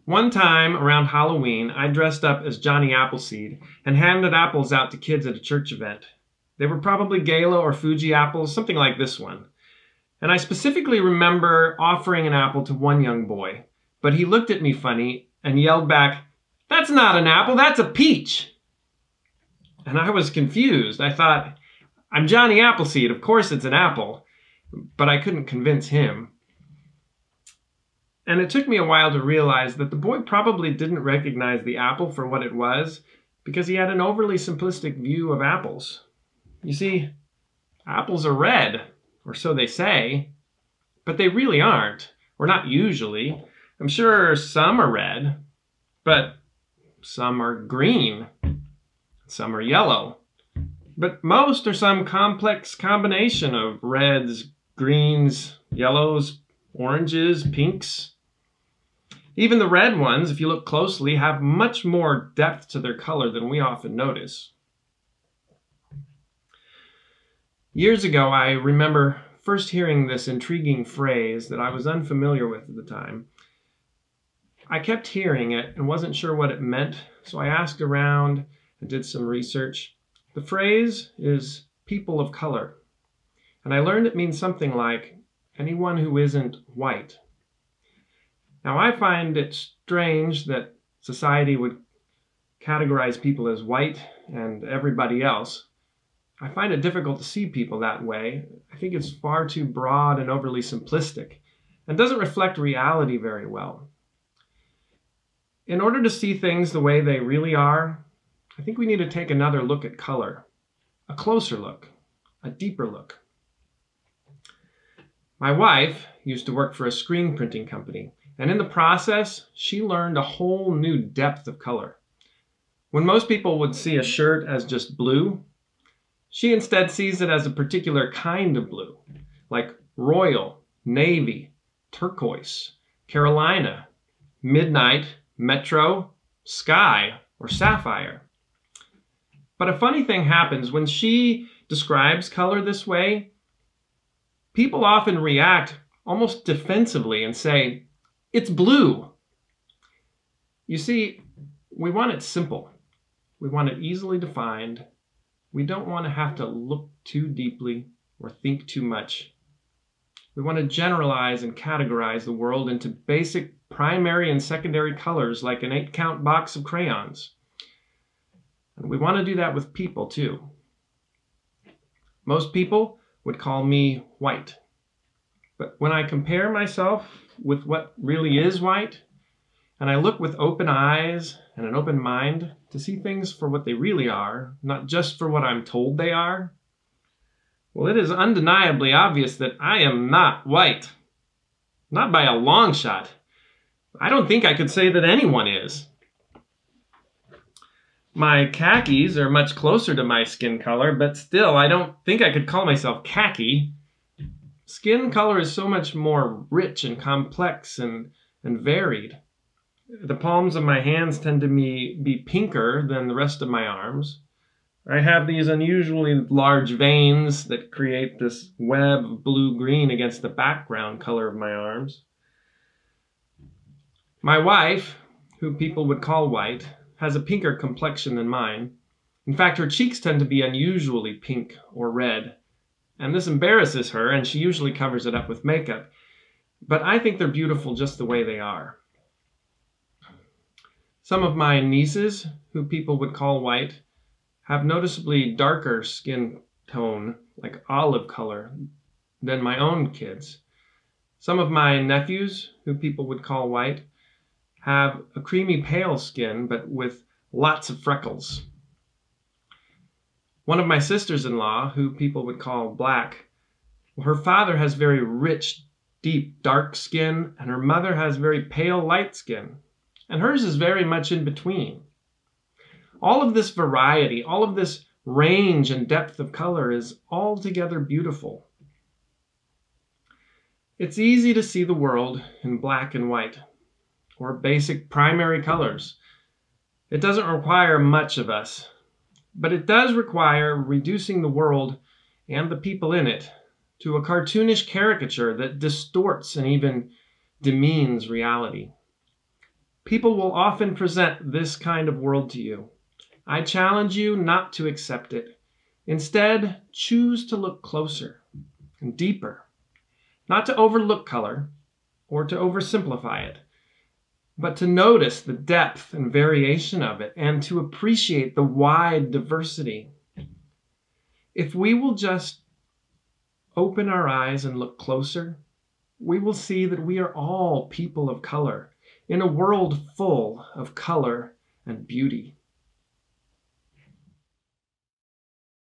One time around Halloween, I dressed up as Johnny Appleseed and handed apples out to kids at a church event. They were probably Gala or Fuji apples, something like this one. And I specifically remember offering an apple to one young boy, but he looked at me funny and yelled back, "That's not an apple, that's a peach." And I was confused. I thought, I'm Johnny Appleseed, of course it's an apple, but I couldn't convince him. And it took me a while to realize that the boy probably didn't recognize the apple for what it was because he had an overly simplistic view of apples. You see, apples are red, or so they say, but they really aren't, or not usually. I'm sure some are red, but some are green, some are yellow. But most are some complex combination of reds, greens, yellows, oranges, pinks. Even the red ones, if you look closely, have much more depth to their color than we often notice. Years ago, I remember first hearing this intriguing phrase that I was unfamiliar with at the time. I kept hearing it and wasn't sure what it meant, so I asked around and did some research. The phrase is people of color, and I learned it means something like anyone who isn't white. Now, I find it strange that society would categorize people as white and everybody else. I find it difficult to see people that way. I think it's far too broad and overly simplistic and doesn't reflect reality very well. In order to see things the way they really are, I think we need to take another look at color, a closer look, a deeper look. My wife used to work for a screen printing company, and in the process, she learned a whole new depth of color. When most people would see a shirt as just blue, she instead sees it as a particular kind of blue, like royal, navy, turquoise, Carolina, midnight, metro, sky, or sapphire. But a funny thing happens when she describes color this way. People often react almost defensively and say, "It's blue." You see, we want it simple. We want it easily defined. We don't want to have to look too deeply or think too much. We want to generalize and categorize the world into basic primary and secondary colors like an 8-count box of crayons. And we want to do that with people too. Most people would call me white. But when I compare myself with what really is white, and I look with open eyes and an open mind to see things for what they really are, not just for what I'm told they are, well, it is undeniably obvious that I am not white. Not by a long shot. I don't think I could say that anyone is. My khakis are much closer to my skin color, but still, I don't think I could call myself khaki. Skin color is so much more rich and complex and varied. The palms of my hands tend to be pinker than the rest of my arms. I have these unusually large veins that create this web of blue-green against the background color of my arms. My wife, who people would call white, has a pinker complexion than mine. In fact, her cheeks tend to be unusually pink or red, and this embarrasses her, and she usually covers it up with makeup. But I think they're beautiful just the way they are. Some of my nieces, who people would call white, have noticeably darker skin tone, like olive color, than my own kids. Some of my nephews, who people would call white, have a creamy pale skin, but with lots of freckles. One of my sisters-in-law, who people would call black, her father has very rich, deep, dark skin, and her mother has very pale, light skin. And hers is very much in between. All of this variety, all of this range and depth of color is altogether beautiful. It's easy to see the world in black and white, or basic primary colors. It doesn't require much of us, but it does require reducing the world and the people in it to a cartoonish caricature that distorts and even demeans reality. People will often present this kind of world to you. I challenge you not to accept it. Instead, choose to look closer and deeper, not to overlook color or to oversimplify it, but to notice the depth and variation of it and to appreciate the wide diversity. If we will just open our eyes and look closer, we will see that we are all people of color in a world full of color and beauty.